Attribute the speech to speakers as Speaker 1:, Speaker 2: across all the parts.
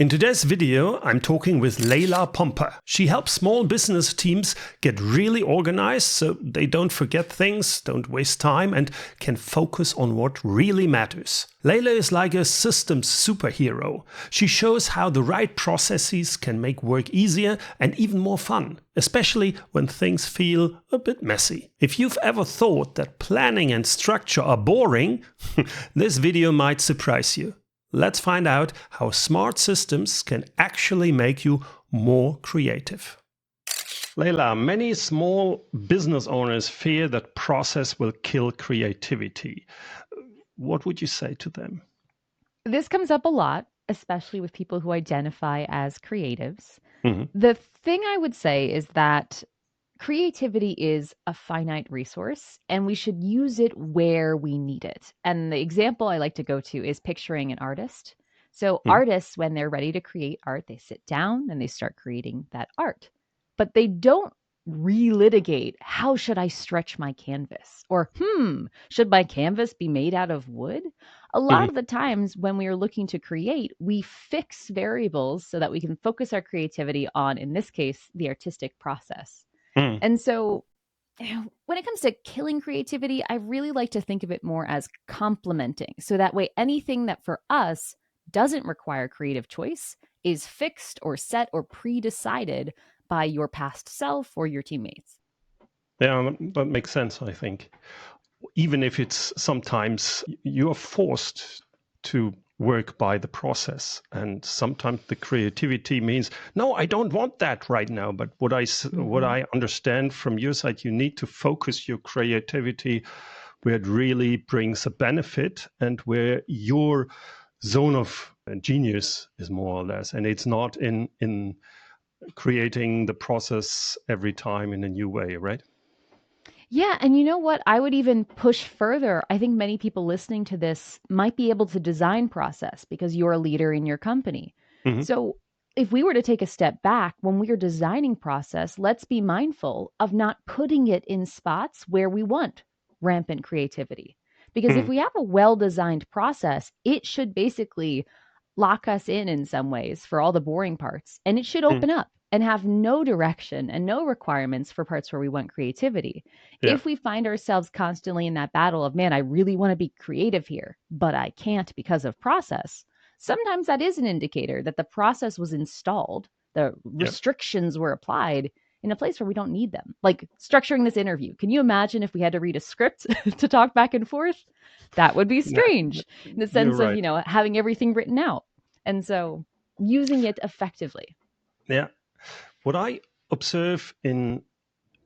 Speaker 1: In today's video, I'm talking with Layla Pomper. She helps small business teams get really organized so they don't forget things, don't waste time, and can focus on what really matters. Layla is like a systems superhero. She shows how the right processes can make work easier and even more fun, especially when things feel a bit messy. If you've ever thought that planning and structure are boring, this video might surprise you. Let's find out how smart systems can actually make you more creative. Layla, many small business owners fear that process will kill creativity. What would you say to them?
Speaker 2: This comes up a lot, especially with people who identify as creatives.
Speaker 1: Mm-hmm.
Speaker 2: The thing I would say is that creativity is a finite resource and we should use it where we need it. And the example I like to go to is picturing an artist. So, artists, when they're ready to create art, they sit down and they start creating that art. But they don't relitigate how should I stretch my canvas? Or, should my canvas be made out of wood? A lot of the times when we are looking to create, we fix variables so that we can focus our creativity on, in this case, the artistic process. And so when it comes to killing creativity, I really like to think of it more as complementing. So that way, anything that for us doesn't require creative choice is fixed or set or pre-decided by your past self or your teammates.
Speaker 1: Yeah, that makes sense, I think. Even if it's sometimes you're forced to work by the process, and sometimes the creativity means, no, I don't want that right now. But what I understand from your side, you need to focus your creativity where it really brings a benefit and where your zone of genius is more or less, and it's not in creating the process every time in a new way, right?
Speaker 2: Yeah, and you know what? I would even push further. I think many people listening to this might be able to design process because you're a leader in your company.
Speaker 1: Mm-hmm.
Speaker 2: So, if we were to take a step back when we are designing process, let's be mindful of not putting it in spots where we want rampant creativity. Because if we have a well-designed process, it should basically lock us in some ways for all the boring parts, and it should open up and have no direction and no requirements for parts where we want creativity.
Speaker 1: Yeah.
Speaker 2: If we find ourselves constantly in that battle of, man, I really want to be creative here, but I can't because of process, sometimes that is an indicator that the process was installed, the
Speaker 1: Yeah.
Speaker 2: restrictions were applied in a place where we don't need them. Like structuring this interview. Can you imagine if we had to read a script to talk back and forth? That would be
Speaker 1: Yeah,
Speaker 2: strange in the
Speaker 1: you're
Speaker 2: sense of,
Speaker 1: right.
Speaker 2: having everything written out. And so using it effectively.
Speaker 1: Yeah. What I observe in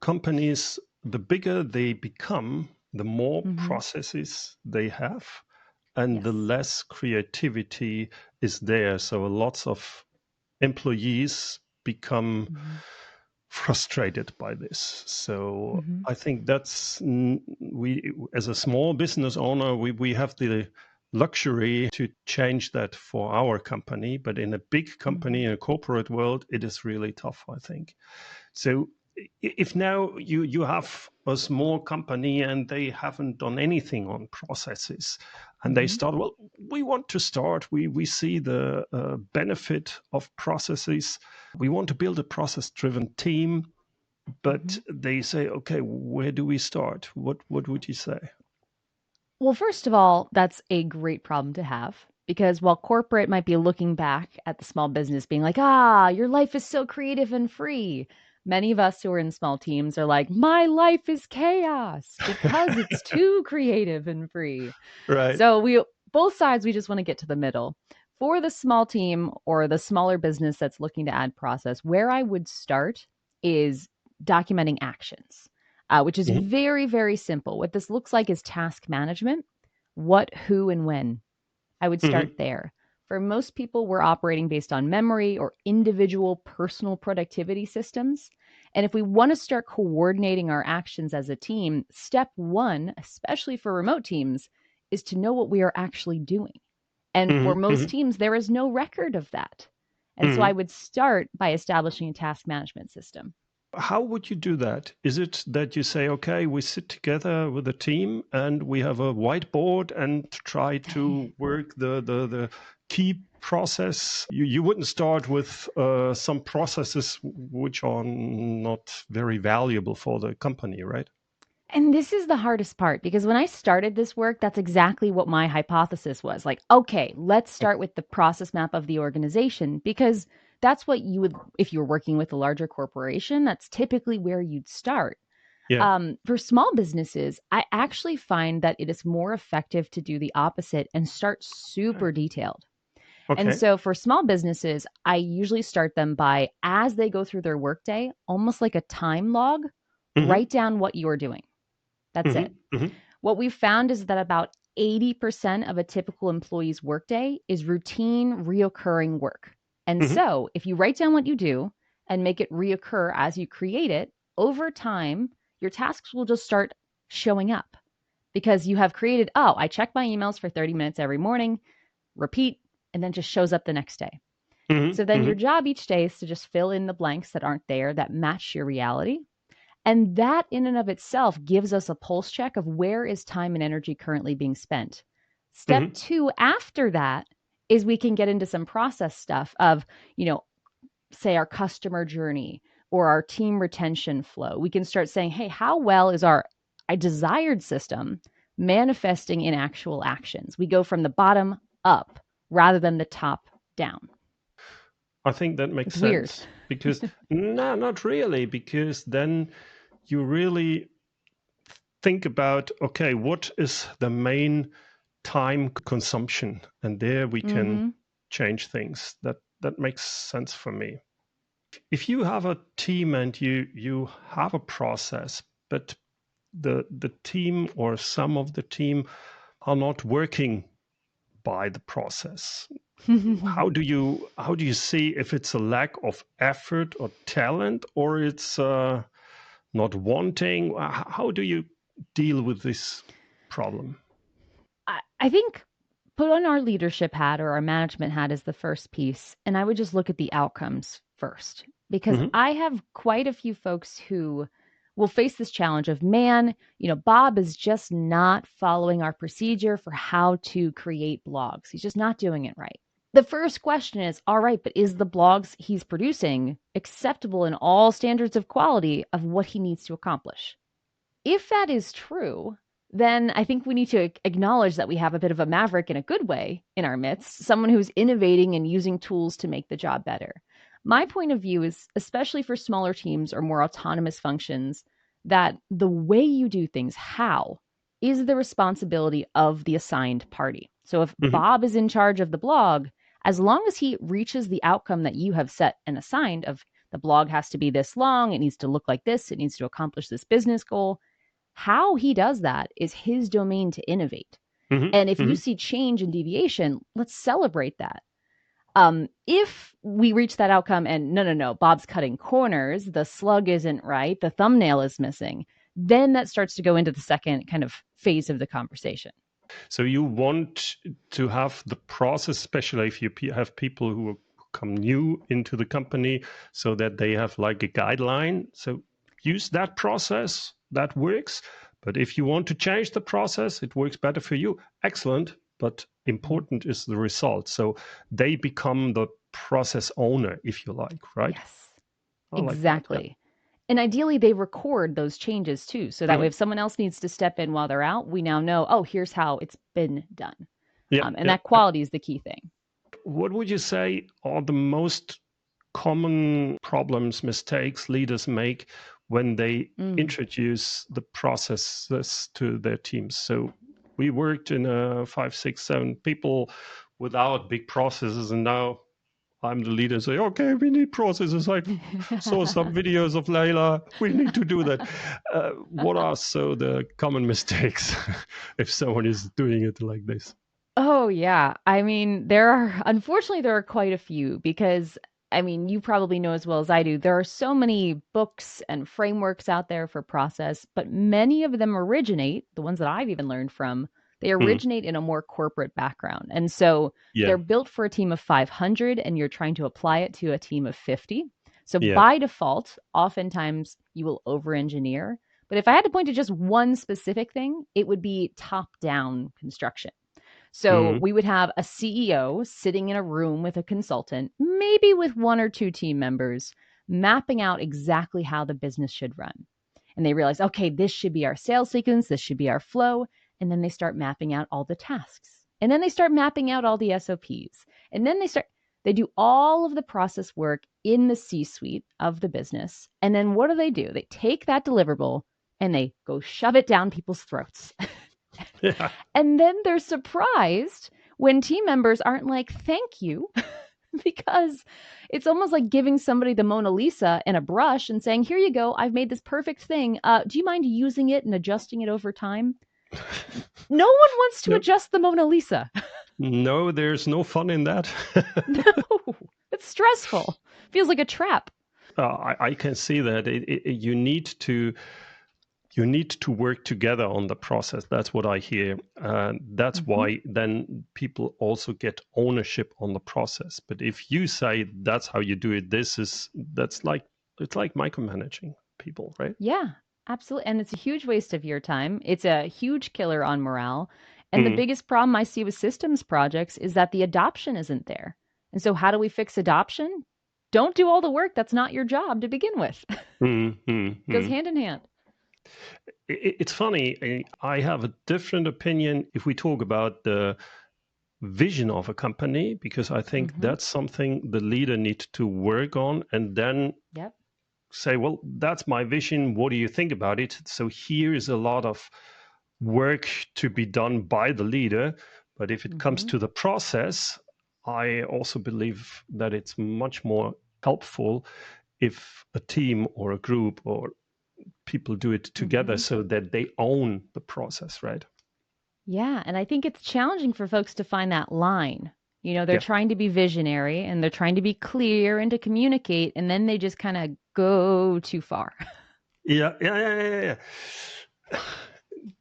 Speaker 1: companies, the bigger they become, the more
Speaker 2: Hmm.
Speaker 1: processes they have, and the
Speaker 2: Yes.
Speaker 1: less creativity is there. So lots of employees become
Speaker 2: Hmm.
Speaker 1: frustrated by this. So
Speaker 2: Hmm.
Speaker 1: I think we, as a small business owner, we have the luxury to change that for our company, but in a big company,
Speaker 2: Hmm.
Speaker 1: in a corporate world, it is really tough, I think. So if now you have a small company and they haven't done anything on processes, and they
Speaker 2: Hmm.
Speaker 1: start, well, we want to start, we see the benefit of processes, we want to build a process driven team, but
Speaker 2: Hmm.
Speaker 1: they say, okay, where do we start? What would you say?
Speaker 2: Well, first of all, that's a great problem to have because while corporate might be looking back at the small business being like, your life is so creative and free, many of us who are in small teams are like, my life is chaos because it's too creative and free.
Speaker 1: Right.
Speaker 2: So both sides, we just want to get to the middle. For the small team or the smaller business that's looking to add process, where I would start is documenting actions, which is
Speaker 1: Mhm.
Speaker 2: very, very simple. What this looks like is task management: what, who, and when. I would
Speaker 1: Mhm.
Speaker 2: start there. For most people, we're operating based on memory or individual personal productivity systems. And if we want to start coordinating our actions as a team, step one, especially for remote teams, is to know what we are actually doing. And for
Speaker 1: Mhm.
Speaker 2: most
Speaker 1: Mhm.
Speaker 2: teams, there is no record of that. And so I
Speaker 1: Mhm.
Speaker 2: would start by establishing a task management system.
Speaker 1: How would you do that? Is it that you say, okay, we sit together with a team and we have a whiteboard and try to work the key process, you wouldn't start with some processes which are not very valuable for the company, right?
Speaker 2: And this is the hardest part because when I started this work, that's exactly what my hypothesis was. Like, okay, let's start with the process map of the organization because that's what you would, if you were working with a larger corporation, that's typically where you'd start.
Speaker 1: Yeah.
Speaker 2: For small businesses, I actually find that it is more effective to do the opposite and start
Speaker 1: Okay.
Speaker 2: super detailed. And
Speaker 1: Okay.
Speaker 2: so for small businesses, I usually start them by, as they go through their workday, almost like a time log,
Speaker 1: Mm-hmm.
Speaker 2: write down what you're doing. That's it.
Speaker 1: Mm-hmm. Mm-hmm.
Speaker 2: What we've found is that about 80% of a typical employee's workday is routine, reoccurring work. And
Speaker 1: Mm-hmm.
Speaker 2: so, if you write down what you do and make it reoccur as you create it, over time, your tasks will just start showing up because you have created, oh, I check my emails for 30 minutes every morning, repeat, and then just shows up the next day.
Speaker 1: Mm-hmm.
Speaker 2: So then your
Speaker 1: Mm-hmm.
Speaker 2: job each day is to just fill in the blanks that aren't there that match your reality, and that in and of itself gives us a pulse check of where is time and energy currently being spent. Step
Speaker 1: Mm-hmm.
Speaker 2: two after that is we can get into some process stuff of, you know, say our customer journey or our team retention flow. We can start saying, hey, how well is our I desired system manifesting in actual actions? We go from the bottom up rather than the top down.
Speaker 1: I think that makes
Speaker 2: It's weird.
Speaker 1: sense because no, not really, because then you really think about, okay, what is the main time consumption, and there we can
Speaker 2: Mm-hmm.
Speaker 1: change things. That makes sense for me. If you have a team and you have a process, but the team or some of the team are not working by the process, how do you see if it's a lack of effort or talent, or it's not wanting? How do you deal with this problem?
Speaker 2: I think put on our leadership hat or our management hat is the first piece. And I would just look at the outcomes first because
Speaker 1: Hmm.
Speaker 2: I have quite a few folks who will face this challenge of, man, Bob is just not following our procedure for how to create blogs. He's just not doing it right. The first question is, all right, but is the blogs he's producing acceptable in all standards of quality of what he needs to accomplish? If that is true, then I think we need to acknowledge that we have a bit of a maverick in a good way in our midst, someone who's innovating and using tools to make the job better. My point of view is, especially for smaller teams or more autonomous functions, that the way you do things, how, is the responsibility of the assigned party. So if
Speaker 1: Hmm.
Speaker 2: Bob is in charge of the blog, as long as he reaches the outcome that you have set and assigned of the blog has to be this long, it needs to look like this, it needs to accomplish this business goal, how he does that is his domain to innovate.
Speaker 1: Hmm.
Speaker 2: And if you
Speaker 1: Hmm.
Speaker 2: see change and deviation, let's celebrate that. If we reach that outcome and no, no, no, Bob's cutting corners, the slug isn't right, the thumbnail is missing, then that starts to go into the second kind of phase of the conversation.
Speaker 1: So you want to have the process, especially if you have people who come new into the company, so that they have like a guideline. So use that process, that works. But if you want to change the process, it works better for you. Excellent. But important is the result. So they become the process owner, if you like, right?
Speaker 2: Yes,
Speaker 1: I like that. Yeah.
Speaker 2: exactly. And ideally, they record those changes too. So that way,
Speaker 1: Mhm.
Speaker 2: if someone else needs to step in while they're out, we now know, oh, here's how it's been done.
Speaker 1: Yeah.
Speaker 2: And
Speaker 1: Yeah.
Speaker 2: that quality is the key thing.
Speaker 1: What would you say are the most common problems, mistakes leaders make when they
Speaker 2: Mm.
Speaker 1: introduce the processes to their teams? So we worked in a 5, 6, 7 people without big processes, and now I'm the leader and say, okay, we need processes. I saw some videos of Layla. We need to do that. What are so the common mistakes if someone is doing it like this?
Speaker 2: Oh, yeah. I mean, unfortunately, there are quite a few because, I mean, you probably know as well as I do, there are so many books and frameworks out there for process, but many of them originate, the ones that I've even learned from, they
Speaker 1: Hmm.
Speaker 2: originate in a more corporate background. And so
Speaker 1: Yeah.
Speaker 2: they're built for a team of 500 and you're trying to apply it to a team of 50. So
Speaker 1: Yeah.
Speaker 2: by default, oftentimes you will over engineer. But if I had to point to just one specific thing, it would be top down construction. So
Speaker 1: Mm-hmm.
Speaker 2: we would have a CEO sitting in a room with a consultant, maybe with one or two team members, mapping out exactly how the business should run. And they realize, okay, this should be our sales sequence, this should be our flow. And then they start mapping out all the tasks. And then they start mapping out all the SOPs. And then they do all of the process work in the C suite of the business. And then what do? They take that deliverable and they go shove it down people's throats.
Speaker 1: Yeah.
Speaker 2: And then they're surprised when team members aren't like, thank you, because it's almost like giving somebody the Mona Lisa and a brush and saying, here you go, I've made this perfect thing. Do you mind using it and adjusting it over time? No one wants to
Speaker 1: No,
Speaker 2: adjust the Mona Lisa.
Speaker 1: no, there's no fun in that.
Speaker 2: No, it's stressful. Feels like a trap.
Speaker 1: I can see that you need to work together on the process. That's what I hear. That's
Speaker 2: Mm-hmm.
Speaker 1: why then people also get ownership on the process. But if you say that's how you do it, that's like it's like micromanaging people, right?
Speaker 2: Yeah, absolutely. And it's a huge waste of your time. It's a huge killer on morale. And the
Speaker 1: Mm,
Speaker 2: biggest problem I see with systems projects is that the adoption isn't there. And so, how do we fix adoption? Don't do all the work. That's not your job to begin with.
Speaker 1: mm, mm,
Speaker 2: Goes
Speaker 1: mm.
Speaker 2: hand in hand.
Speaker 1: It's funny. I have a different opinion if we talk about the vision of a company, because I think
Speaker 2: Mm-hmm.
Speaker 1: that's something the leader needs to work on and then
Speaker 2: Yep.
Speaker 1: say, well, that's my vision. What do you think about it? So here is a lot of work to be done by the leader. But if it comes
Speaker 2: Mm-hmm.
Speaker 1: to the process, I also believe that it's much more helpful if a team or a group or people do it together
Speaker 2: Mm-hmm.
Speaker 1: so that they own the process, right?
Speaker 2: Yeah. And I think it's challenging for folks to find that line. They're
Speaker 1: Yeah.
Speaker 2: trying to be visionary and they're trying to be clear and to communicate, and then they just kind of go too far.
Speaker 1: Yeah.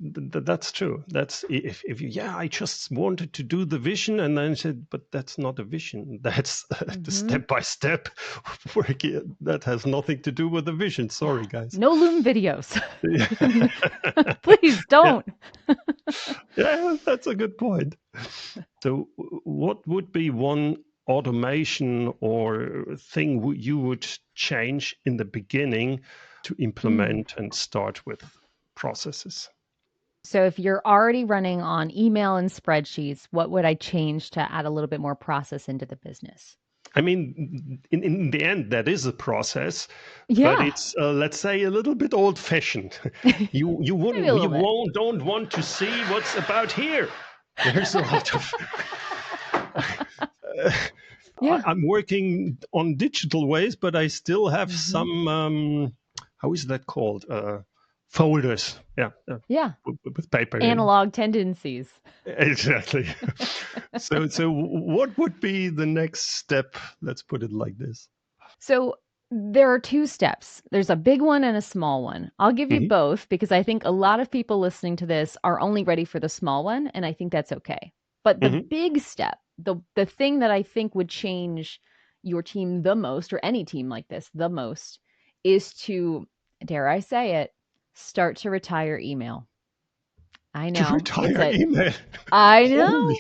Speaker 1: That's true. That's if you, yeah, I just wanted to do the vision, and then said, but that's not a vision. That's the
Speaker 2: Mm-hmm.
Speaker 1: step by step work. That has nothing to do with the vision.
Speaker 2: Yeah.
Speaker 1: Sorry, guys.
Speaker 2: No Loom videos.
Speaker 1: Yeah,
Speaker 2: Please
Speaker 1: yeah,
Speaker 2: don't.
Speaker 1: yeah, that's a good point. So, what would be one automation or thing you would change in the beginning to
Speaker 2: Mm.
Speaker 1: implement and start with processes?
Speaker 2: So if you're already running on email and spreadsheets, what would I change to add a little bit more process into the business?
Speaker 1: I mean, in the end, that is a process, but
Speaker 2: Yeah,
Speaker 1: it's let's say a little bit old fashioned. You
Speaker 2: maybe
Speaker 1: wouldn't
Speaker 2: a
Speaker 1: you
Speaker 2: little bit.
Speaker 1: won't don't want to see what's about here. There's a lot of.
Speaker 2: Yeah.
Speaker 1: I'm working on digital ways, but I still have
Speaker 2: Hmm.
Speaker 1: some. How is that called? Folders. Yeah,
Speaker 2: Yeah.
Speaker 1: with paper in.
Speaker 2: Analog tendencies.
Speaker 1: Exactly. So what would be the next step? Let's put it like this.
Speaker 2: So there are two steps. There's a big one and a small one. I'll give you
Speaker 1: Hmm.
Speaker 2: both because I think a lot of people listening to this are only ready for the small one, and I think that's okay. But the
Speaker 1: Hmm.
Speaker 2: big step, the thing that I think would change your team the most, or any team like this the most, is to, dare I say it, start to retire email. I
Speaker 1: To
Speaker 2: know it's
Speaker 1: retire
Speaker 2: a,
Speaker 1: email.
Speaker 2: I
Speaker 1: Holy,
Speaker 2: know.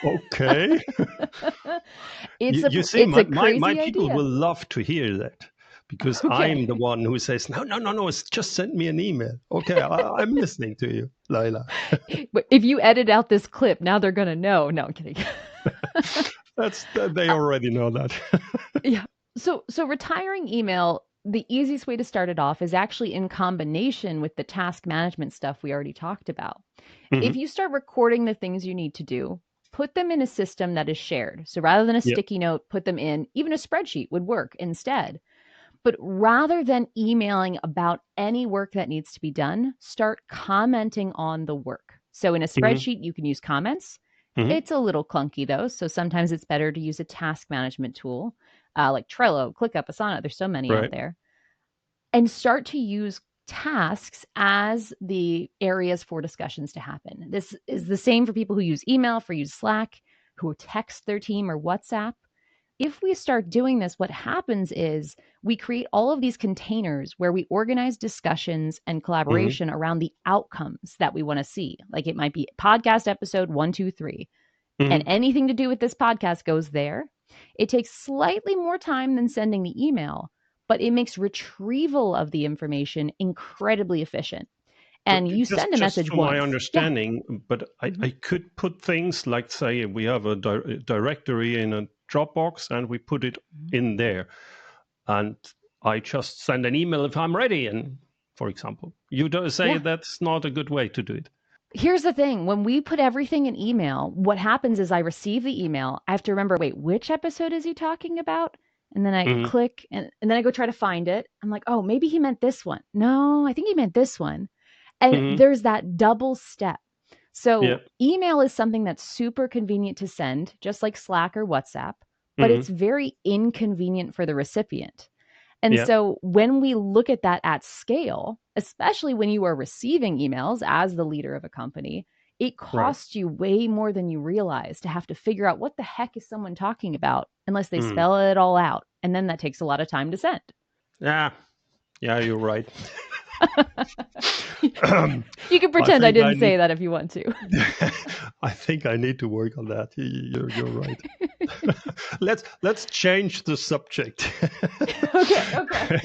Speaker 1: okay. You see,
Speaker 2: It's a
Speaker 1: my
Speaker 2: crazy
Speaker 1: people will
Speaker 2: idea.
Speaker 1: love to hear that because
Speaker 2: Okay.
Speaker 1: I'm the one who says, no, it's just send me an email. Okay, I'm listening to you, Layla.
Speaker 2: But if you edit out this clip, now they're gonna know. No, I'm kidding.
Speaker 1: They
Speaker 2: Uh,
Speaker 1: already know that.
Speaker 2: yeah. So retiring email, the easiest way to start it off is actually in combination with the task management stuff we already talked about. If
Speaker 1: Hmm.
Speaker 2: you start recording the things you need to do, put them in a system that is shared. So rather than a
Speaker 1: Yeah.
Speaker 2: sticky note, put them in, even a spreadsheet would work instead. But rather than emailing about any work that needs to be done, start commenting on the work. So in a
Speaker 1: Hmm.
Speaker 2: spreadsheet, you can use comments.
Speaker 1: Hmm.
Speaker 2: It's a little clunky though. So sometimes it's better to use a task management tool like Trello, ClickUp, Asana. There's so many out
Speaker 1: Right.
Speaker 2: there. And start to use tasks as the areas for discussions to happen. This is the same for people who use email, for use Slack, who text their team or WhatsApp. if we start doing this, what happens is we create all of these containers where we organize discussions and
Speaker 1: Hmm.
Speaker 2: collaboration around the outcomes that we want to see. Like it might be podcast episode 1, 2, 3, and
Speaker 1: Hmm.
Speaker 2: anything to do with this podcast goes there. It takes slightly more time than sending the email, but it makes retrieval of the information incredibly efficient.
Speaker 1: But
Speaker 2: And you
Speaker 1: just
Speaker 2: send a
Speaker 1: just
Speaker 2: message
Speaker 1: for my
Speaker 2: once. Yeah.
Speaker 1: understanding, but
Speaker 2: Mhm.
Speaker 1: I could put things like, say, we have a directory in a Dropbox and we put it
Speaker 2: Mhm.
Speaker 1: in there. And I just send an email if I'm ready. And for example, you do say
Speaker 2: Yeah.
Speaker 1: that's not a good way to do it.
Speaker 2: Here's the thing, when we put everything in email, what happens is I receive the email. I have to remember, wait, which episode is he talking about? And then I
Speaker 1: Hmm.
Speaker 2: click and then I go try to find it. I'm like, oh, maybe he meant this one. No, I think he meant this one. And
Speaker 1: Hmm.
Speaker 2: there's that double step.
Speaker 1: Yeah.
Speaker 2: So email is something that's super convenient to send, just like Slack or WhatsApp, but
Speaker 1: Hmm.
Speaker 2: it's very inconvenient for the recipient. And
Speaker 1: Yeah.
Speaker 2: so when we look at that at scale, especially when you are receiving emails as the leader of a company, it
Speaker 1: Right.
Speaker 2: costs you way more than you realize to have to figure out what the heck is someone talking about unless they
Speaker 1: Mm.
Speaker 2: spell it all out. And then that takes a lot of time to send.
Speaker 1: Yeah. Yeah, you're right.
Speaker 2: You can
Speaker 1: I
Speaker 2: pretend I
Speaker 1: think I
Speaker 2: didn't
Speaker 1: need
Speaker 2: say that if you want to.
Speaker 1: I think I need to work on that. You're right. Let's change the subject.
Speaker 2: Okay, okay.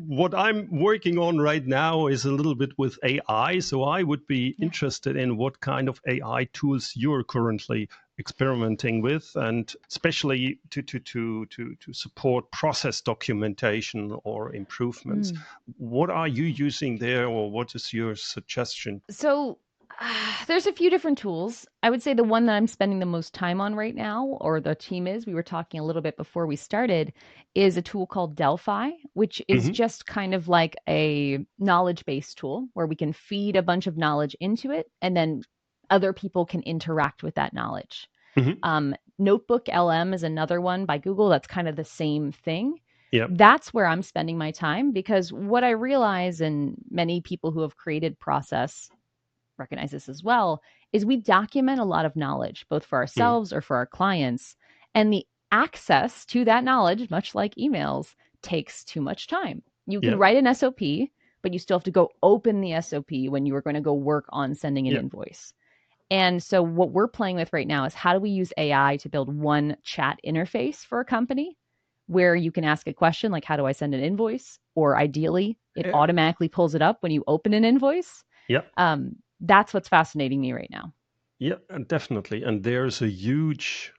Speaker 1: What I'm working on right now is a little bit with AI. So I would be
Speaker 2: Yeah.
Speaker 1: interested in what kind of AI tools you're currently experimenting with, and especially to support process documentation or improvements.
Speaker 2: Mm.
Speaker 1: What are you using there, or what is your suggestion?
Speaker 2: So there's a few different tools. I would say the one that I'm spending the most time on right now, or the team is, we were talking a little bit before we started, is a tool called Delphi, which is
Speaker 1: Hmm.
Speaker 2: just kind of like a knowledge based tool where we can feed a bunch of knowledge into it and then other people can interact with that knowledge.
Speaker 1: Hmm.
Speaker 2: Notebook LM is another one by Google that's kind of the same thing.
Speaker 1: Yep.
Speaker 2: That's where I'm spending my time because what I realize, and many people who have created process recognize this as well, is we document a lot of knowledge, both for
Speaker 1: Mm.
Speaker 2: ourselves or for our clients. And the access to that knowledge, much like emails, takes too much time. You can
Speaker 1: Yep.
Speaker 2: write an SOP, but you still have to go open the SOP when you are going to go work on sending an
Speaker 1: Yep.
Speaker 2: invoice. And so, what we're playing with right now is how do we use AI to build one chat interface for a company where you can ask a question like, how do I send an invoice? Or ideally, it
Speaker 1: Yeah.
Speaker 2: automatically pulls it up when you open an invoice.
Speaker 1: Yep.
Speaker 2: That's what's fascinating me right now.
Speaker 1: Yeah, definitely. And there's a huge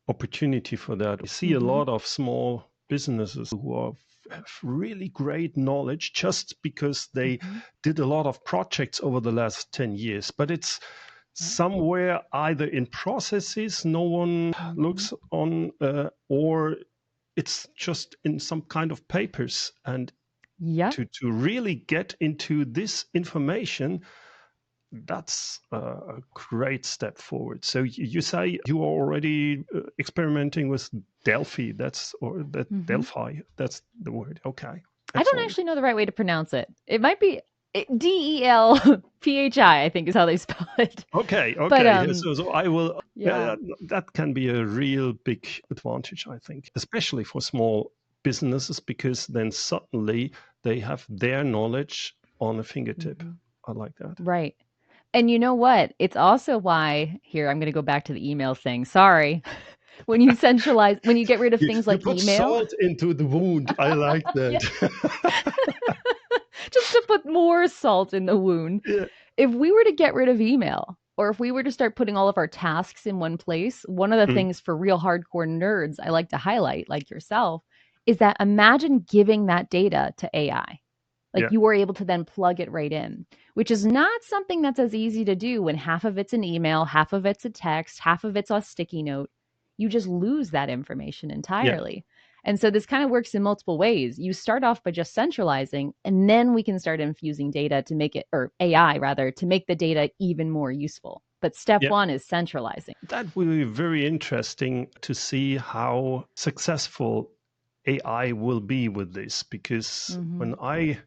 Speaker 1: opportunity for that. I see a
Speaker 2: Mm-hmm.
Speaker 1: lot of small businesses who have really great knowledge just because they
Speaker 2: Mm-hmm.
Speaker 1: did a lot of projects over the last 10 years. But it's
Speaker 2: Yep.
Speaker 1: somewhere either in processes no one
Speaker 2: Mm-hmm.
Speaker 1: looks on, or it's just in some kind of papers. And
Speaker 2: Yep.
Speaker 1: to really get into this information, that's a great step forward. So you say you are already experimenting with Delphi. That's or that
Speaker 2: Mm-hmm.
Speaker 1: Delphi. That's the word. Okay,
Speaker 2: I don't
Speaker 1: excellent.
Speaker 2: actually know the right way to pronounce it. It might be Delphi, I think is how they spell it.
Speaker 1: Okay,
Speaker 2: But
Speaker 1: okay. Yeah, so I will.
Speaker 2: yeah.
Speaker 1: Yeah, that can be a real big advantage, I think, especially for small businesses, because then suddenly they have their knowledge on a fingertip.
Speaker 2: Mm-hmm.
Speaker 1: I like that.
Speaker 2: Right. And you know what? It's also why, here, I'm going to go back to the email thing. Sorry. When you centralize, when you get rid of things
Speaker 1: You
Speaker 2: like
Speaker 1: put
Speaker 2: email,
Speaker 1: salt into the wound. I like
Speaker 2: yeah,
Speaker 1: that.
Speaker 2: just to put more salt in the wound.
Speaker 1: Yeah.
Speaker 2: If we were to get rid of email, or if we were to start putting all of our tasks in one place, one of the
Speaker 1: Mm.
Speaker 2: things for real hardcore nerds I like to highlight, like yourself, is that imagine giving that data to AI. Like
Speaker 1: Yeah.
Speaker 2: you were able to then plug it right in, which is not something that's as easy to do when half of it's an email, half of it's a text, half of it's a sticky note. You just lose that information
Speaker 1: Yeah.
Speaker 2: entirely. And so this kind of works in multiple ways. You start off by just centralizing, and then we can start infusing data to make it, or AI rather, to make the data even more useful. But step
Speaker 1: Yeah.
Speaker 2: one is centralizing.
Speaker 1: That will be very interesting to see how successful AI will be with this, because
Speaker 2: Mm-hmm.
Speaker 1: when I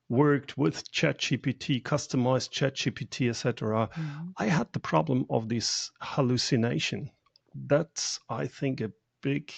Speaker 1: worked with ChatGPT, customized ChatGPT, etc.,
Speaker 2: Mm-hmm.
Speaker 1: I had the problem of this hallucination. That's, I think, a big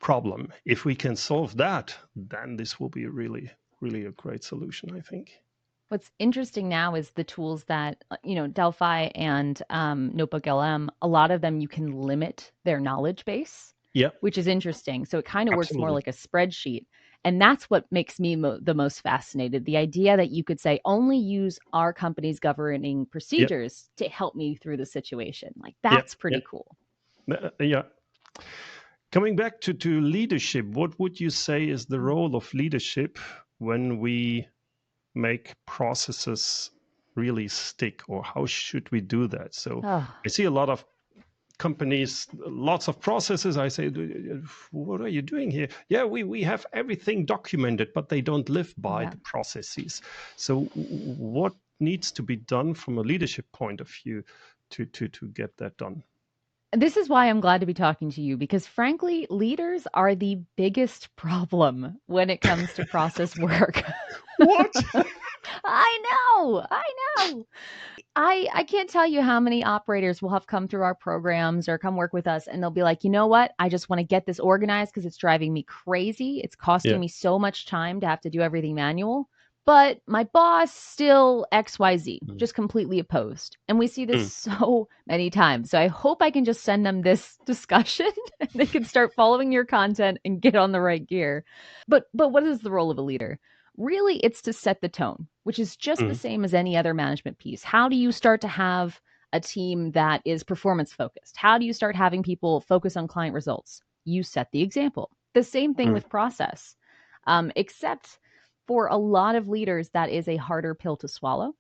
Speaker 1: problem. If we can solve that, then this will be really, really a great solution, I think.
Speaker 2: What's interesting now is the tools that, Delphi and Notebook LM, a lot of them you can limit their knowledge base,
Speaker 1: Yeah,
Speaker 2: which is interesting. So it kind of works more
Speaker 1: absolutely.
Speaker 2: like a spreadsheet. And that's what makes me the most fascinated. The idea that you could say, only use our company's governing
Speaker 1: Yeah,
Speaker 2: procedures to help me through the situation. Like,
Speaker 1: yeah,
Speaker 2: that's
Speaker 1: yeah.
Speaker 2: pretty cool.
Speaker 1: Yeah. Coming back to leadership, what would you say is the role of leadership when we make processes really stick, or how should we do that? So
Speaker 2: Oh,
Speaker 1: I see a lot of companies, lots of processes. I say, what are you doing here? Yeah, we have everything documented, but they don't live by
Speaker 2: yeah.
Speaker 1: the processes. So what needs to be done from a leadership point of view to get that done?
Speaker 2: This is why I'm glad to be talking to you because, frankly, leaders are the biggest problem when it comes to process work.
Speaker 1: What?
Speaker 2: I know. I know. I can't tell you how many operators will have come through our programs or come work with us and they'll be like, "You know what? I just want to get this organized because it's driving me crazy. It's costing
Speaker 1: Yeah.
Speaker 2: me so much time to have to do everything manual." But my boss still XYZ,
Speaker 1: Mm.
Speaker 2: just completely opposed. And we see this
Speaker 1: Mm.
Speaker 2: so many times. So I hope I can just send them this discussion and they can start following your content and get on the right gear. But what is the role of a leader? Really, it's to set the tone, which is just the
Speaker 1: Mm.
Speaker 2: same as any other management piece. How do you start to have a team that is performance focused? How do you start having people focus on client results? You set the example. The same thing
Speaker 1: Mm.
Speaker 2: with process, except for a lot of leaders, that is a harder pill to swallow.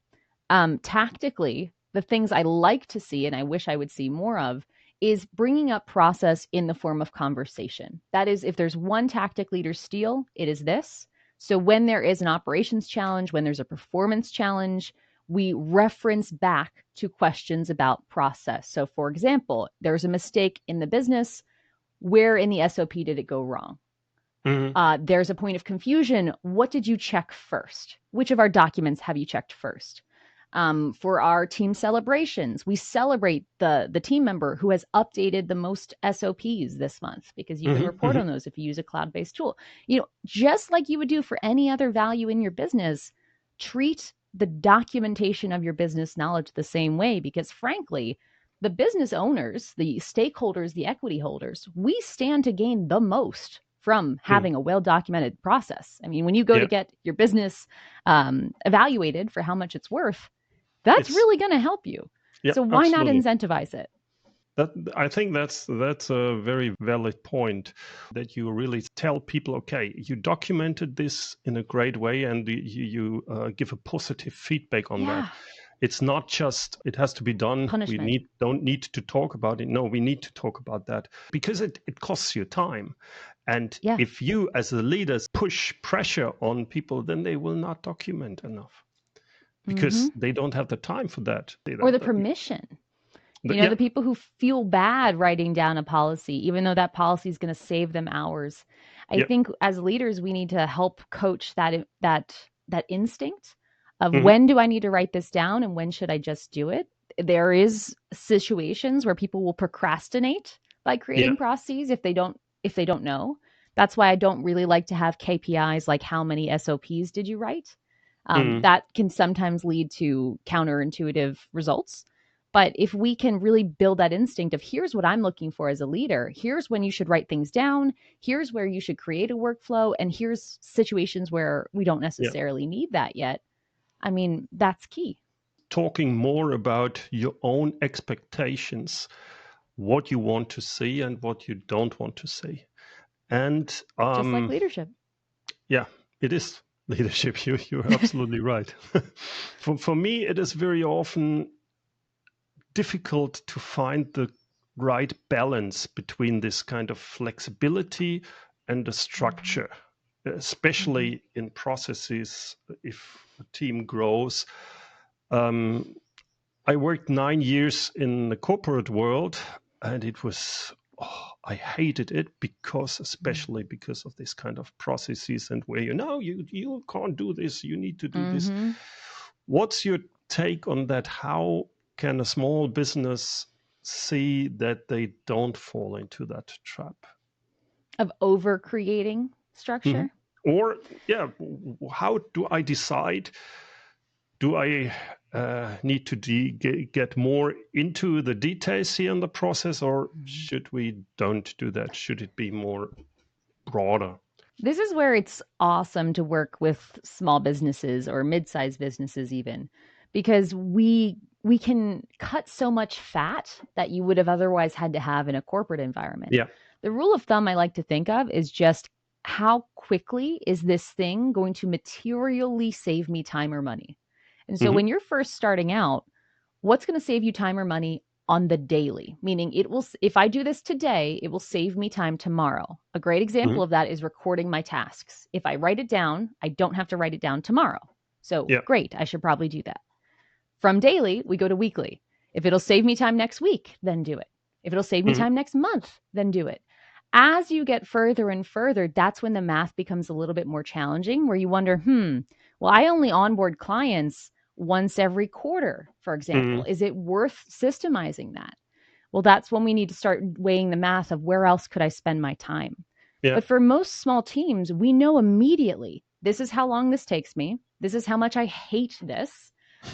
Speaker 2: Tactically, the things I like to see and I wish I would see more of is bringing up process in the form of conversation. That is, if there's one tactic leaders steal, it is this. So when there is an operations challenge, when there's a performance challenge, we reference back to questions about process. So, for example, there's a mistake in the business. Where in the SOP did it go wrong?
Speaker 1: Mm.
Speaker 2: There's a point of confusion. What did you check first? Which of our documents have you checked first? For our team celebrations, we celebrate the team member who has updated the most SOPs this month because you can
Speaker 1: Mhm.
Speaker 2: report
Speaker 1: Mhm.
Speaker 2: on those if you use a cloud-based tool. Just like you would do for any other value in your business, treat the documentation of your business knowledge the same way because frankly, the business owners, the stakeholders, the equity holders, we stand to gain the most from
Speaker 1: Mm.
Speaker 2: having a well documented process. I mean, when you go to
Speaker 1: Yeah.
Speaker 2: get your business evaluated for how much it's worth, that's
Speaker 1: It's
Speaker 2: really going to help you.
Speaker 1: yeah,
Speaker 2: So why not
Speaker 1: absolutely.
Speaker 2: incentivize it?
Speaker 1: That I think that's a very valid point that you really tell people, okay, you documented this in a great way, and you give a positive feedback on that.
Speaker 2: Yeah,
Speaker 1: It's not just it has to be done. We
Speaker 2: punishment.
Speaker 1: don't need to talk about it. No, we need to talk about that because it costs you time. And
Speaker 2: Yeah.
Speaker 1: if you as a leader push pressure on people, then they will not document enough
Speaker 2: Hmm.
Speaker 1: because they don't have the time for that.
Speaker 2: Or the permission.
Speaker 1: Yeah.
Speaker 2: The people who feel bad writing down a policy, even though that policy is going to save them hours. I
Speaker 1: Yeah.
Speaker 2: think as leaders, we need to help coach that instinct of
Speaker 1: Hmm.
Speaker 2: when do I need to write this down and when should I just do it. There is situations where people will procrastinate by
Speaker 1: Yeah.
Speaker 2: creating processes if they don't know. That's why I don't really like to have KPIs like how many SOPs did you write.
Speaker 1: Mm.
Speaker 2: That can sometimes lead to counterintuitive results. But if we can really build that instinct of here's what I'm looking for as a leader, here's when you should write things down, here's where you should create a workflow, and here's situations where we don't
Speaker 1: Yeah.
Speaker 2: necessarily need that yet. I mean, that's key,
Speaker 1: Talking more about your own expectations, what you want to see and what you don't want to see. And
Speaker 2: just like leadership.
Speaker 1: yeah, it is leadership. You're absolutely right. For me, it is very often difficult to find the right balance between this kind of flexibility and the
Speaker 2: Mhm,
Speaker 1: structure,
Speaker 2: mhm,
Speaker 1: especially in processes. If a team grows, um, I worked 9 years in the corporate world, and it was I hated it because, especially because of this kind of processes and where you can't do this, you need to do this.
Speaker 2: mhm.
Speaker 1: What's your take on that? How can a small business see that they don't fall into that trap?
Speaker 2: Of over creating
Speaker 1: Hmm.
Speaker 2: structure.
Speaker 1: Or, yeah, how do I decide? Do I need to get more into the details here in the process, or
Speaker 2: Mhm.
Speaker 1: should we don't do that? Should it be more broader?
Speaker 2: This is where it's awesome to work with small businesses or mid-sized businesses even, because we can cut so much fat that you would have otherwise had to have in a corporate environment.
Speaker 1: Yeah.
Speaker 2: The rule of thumb I like to think of is just how quickly is this thing going to materially save me time or money? And so
Speaker 1: Hmm.
Speaker 2: when you're first starting out, what's going to save you time or money on the daily? Meaning it will, if I do this today, it will save me time tomorrow. A great
Speaker 1: Hmm.
Speaker 2: example of that is recording my tasks. If I write it down, I don't have to write it down tomorrow. So
Speaker 1: Yeah.
Speaker 2: great, I should probably do that. From daily, we go to weekly. If it'll save me time next week, then do it. If it'll save me
Speaker 1: Hmm.
Speaker 2: time next month, then do it. As you get further and further, that's when the math becomes a little bit more challenging, where you wonder, well, I only onboard clients once every quarter, for example.
Speaker 1: Hmm.
Speaker 2: Is it worth systemizing that? Well, that's when we need to start weighing the math of where else could I spend my time.
Speaker 1: Yeah.
Speaker 2: But for most small teams, we know immediately this is how long this takes me. This is how much I hate this.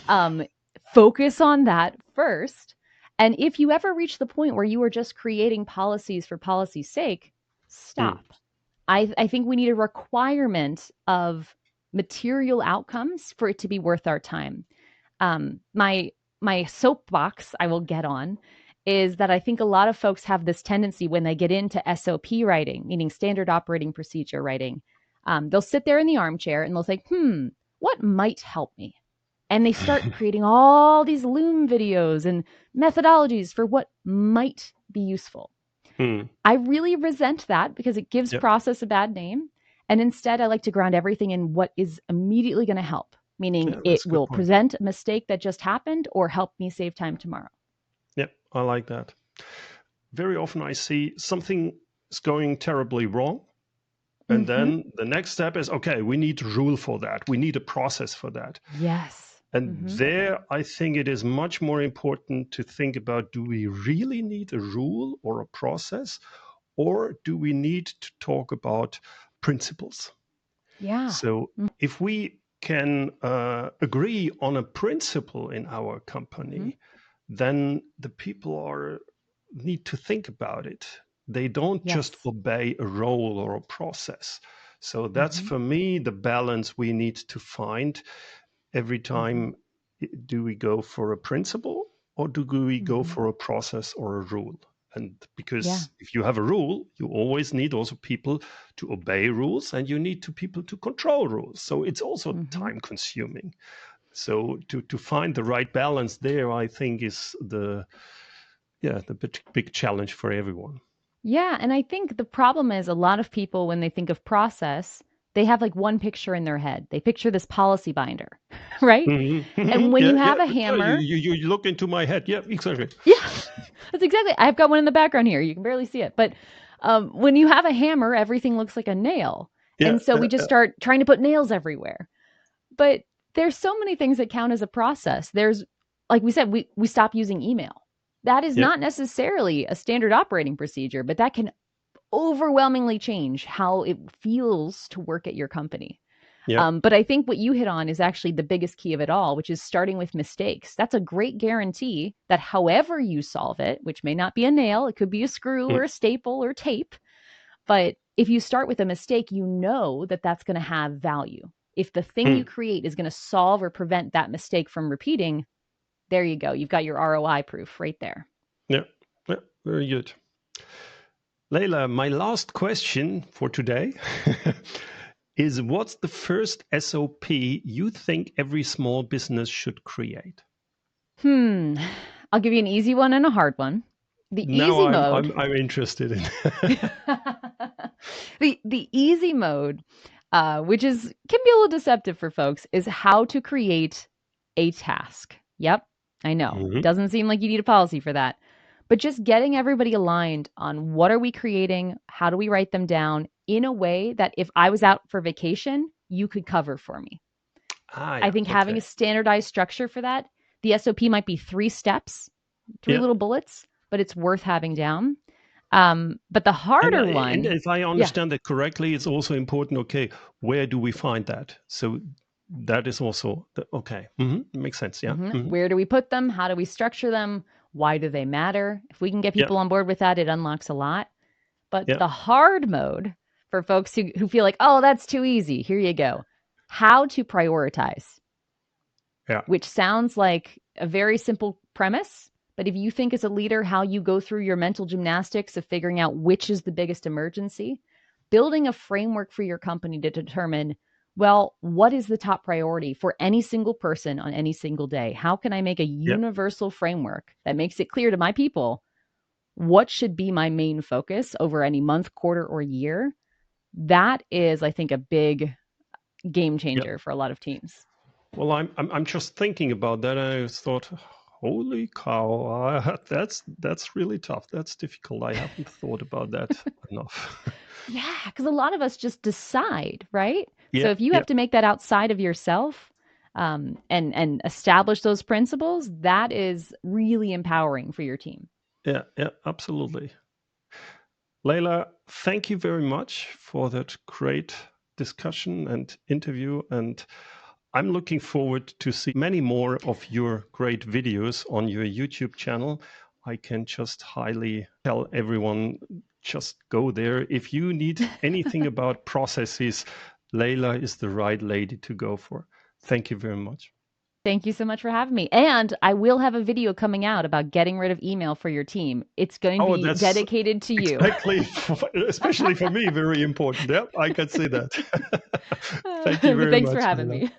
Speaker 2: Um, Focus on that first. And if you ever reach the point where you are just creating policies for policy's sake,
Speaker 1: Mm.
Speaker 2: stop. I think we need a requirement of material outcomes for it to be worth our time. My soapbox I will get on is that I think a lot of folks have this tendency when they get into SOP writing, meaning standard operating procedure writing. They'll sit there in the armchair and they'll think, what might help me? And they start creating all these Loom videos and methodologies for what might be useful.
Speaker 1: Mm.
Speaker 2: I really resent that because it gives
Speaker 1: Yeah.
Speaker 2: process a bad name. And instead, I like to ground everything in what is immediately going to help, meaning
Speaker 1: Yeah,
Speaker 2: it
Speaker 1: that's a good
Speaker 2: will
Speaker 1: point.
Speaker 2: prevent a mistake that just happened or help me save time tomorrow.
Speaker 1: Yeah, I like that. Very often I see something is going terribly wrong. And
Speaker 2: Mm-hmm.
Speaker 1: then the next step is, okay, we need a rule for that. We need a process for that.
Speaker 2: Yes.
Speaker 1: And
Speaker 2: Mm-hmm.
Speaker 1: there, I think it is much more important to think about, do we really need a rule or a process? Or do we need to talk about principles?
Speaker 2: Yeah.
Speaker 1: So if we can agree on a principle in our
Speaker 2: Mm-hmm.
Speaker 1: company, then the people are need to think about it. They don't just
Speaker 2: Yes.
Speaker 1: obey a role or a process. So that's
Speaker 2: Mm-hmm.
Speaker 1: for me the balance we need to find every
Speaker 2: Mm-hmm.
Speaker 1: time. Do we go for a principle, or do we go
Speaker 2: Mm-hmm.
Speaker 1: for a process or a rule? And
Speaker 2: Yeah.
Speaker 1: because if you have a rule, you always need also people to obey rules, and you need to people to control rules. So it's also
Speaker 2: Mm-hmm.
Speaker 1: time consuming. So to find the right balance there, I think is the big challenge for everyone.
Speaker 2: Yeah, and I think the problem is a lot of people, when they think of process, they have like one picture in their head. They picture this policy binder, right?
Speaker 1: Mhm,
Speaker 2: And
Speaker 1: mhm.
Speaker 2: when
Speaker 1: Yeah,
Speaker 2: you
Speaker 1: yeah,
Speaker 2: have a
Speaker 1: yeah. You,
Speaker 2: hammer,
Speaker 1: you you look into my head. Yeah, exactly.
Speaker 2: yeah, that's exactly. I've got one in the background here. You can barely see it, but when you have a hammer, everything looks like a nail,
Speaker 1: Yeah,
Speaker 2: and so we just start trying to put nails everywhere. But there's so many things that count as a process. There's, like we said, we stop using email. That is
Speaker 1: yeah,
Speaker 2: not necessarily a standard operating procedure, but that can overwhelmingly change how it feels to work at your company.
Speaker 1: yeah.
Speaker 2: But I think what you hit on is actually the biggest key of it all, which is starting with mistakes. That's a great guarantee that however you solve it, which may not be a nail, it could be a screw
Speaker 1: Mm,
Speaker 2: or a staple or tape, but if you start with a mistake, you know that that's going to have value. If the thing you
Speaker 1: mm.
Speaker 2: create is going to solve or prevent that mistake from repeating, there you go. You've got your ROI proof right there.
Speaker 1: Yeah, yeah, very good. Layla, my last question for today is, what's the first SOP you think every small business should create?
Speaker 2: Hmm. I'll give you an easy one and a hard one. The
Speaker 1: Now
Speaker 2: easy
Speaker 1: I'm
Speaker 2: mode.
Speaker 1: I'm I'm interested in.
Speaker 2: The easy mode, which is can be a little deceptive for folks, is how to create a task. Yep, I know.
Speaker 1: Mhm,
Speaker 2: Doesn't seem like you need a policy for that. But just getting everybody aligned on what are we creating, how do we write them down in a way that if I was out for vacation, you could cover for me. I
Speaker 1: yeah,
Speaker 2: think
Speaker 1: okay.
Speaker 2: having a standardized structure for that, the SOP might be 3 steps, 3
Speaker 1: Yeah,
Speaker 2: little bullets, but it's worth having down. But the
Speaker 1: And,
Speaker 2: harder
Speaker 1: and
Speaker 2: one,
Speaker 1: if I
Speaker 2: yeah.
Speaker 1: understand that correctly, it's also important. Okay, where do we find that? So that is also okay. Makes sense. Yeah.
Speaker 2: Where do we put them? How do we structure them? Why do they matter? If we can get
Speaker 1: Yeah.
Speaker 2: people on board with that, it unlocks a lot. But
Speaker 1: Yeah.
Speaker 2: the hard mode for folks who feel like, oh, that's too easy, here you go. How to prioritize,
Speaker 1: Yeah.
Speaker 2: which sounds like a very simple premise. But if you think as a leader how you go through your mental gymnastics of figuring out which is the biggest emergency, building a framework for your company to determine, well, what is the top priority for any single person on any single day? How can I make a
Speaker 1: Yeah.
Speaker 2: universal framework that makes it clear to my people what should be my main focus over any month, quarter, or year? That is, I think, a big game
Speaker 1: Yeah.
Speaker 2: changer for a lot of teams.
Speaker 1: Well, I'm just thinking about that. I thought, holy cow, that's really tough. That's difficult. I haven't thought about that enough.
Speaker 2: Yeah, because a lot of us just decide, right? So
Speaker 1: Yeah.
Speaker 2: if you
Speaker 1: Yeah.
Speaker 2: have to make that outside of yourself, and establish those principles, that is really empowering for your team.
Speaker 1: Yeah. Yeah. Absolutely. Layla, thank you very much for that great discussion and interview. And I'm looking forward to see many more of your great videos on your YouTube channel. I can just highly tell everyone, just go there. If you need anything about processes, Layla is the right lady to go for. Thank you very much.
Speaker 2: Thank you so much for having me. And I will have a video coming out about getting rid of email for your team. It's going to
Speaker 1: Oh,
Speaker 2: be
Speaker 1: that's
Speaker 2: dedicated to you.
Speaker 1: exactly, especially for me, very important. Yeah, I can say that. Thank you
Speaker 2: But
Speaker 1: very
Speaker 2: thanks for
Speaker 1: much,
Speaker 2: having
Speaker 1: Layla.
Speaker 2: me.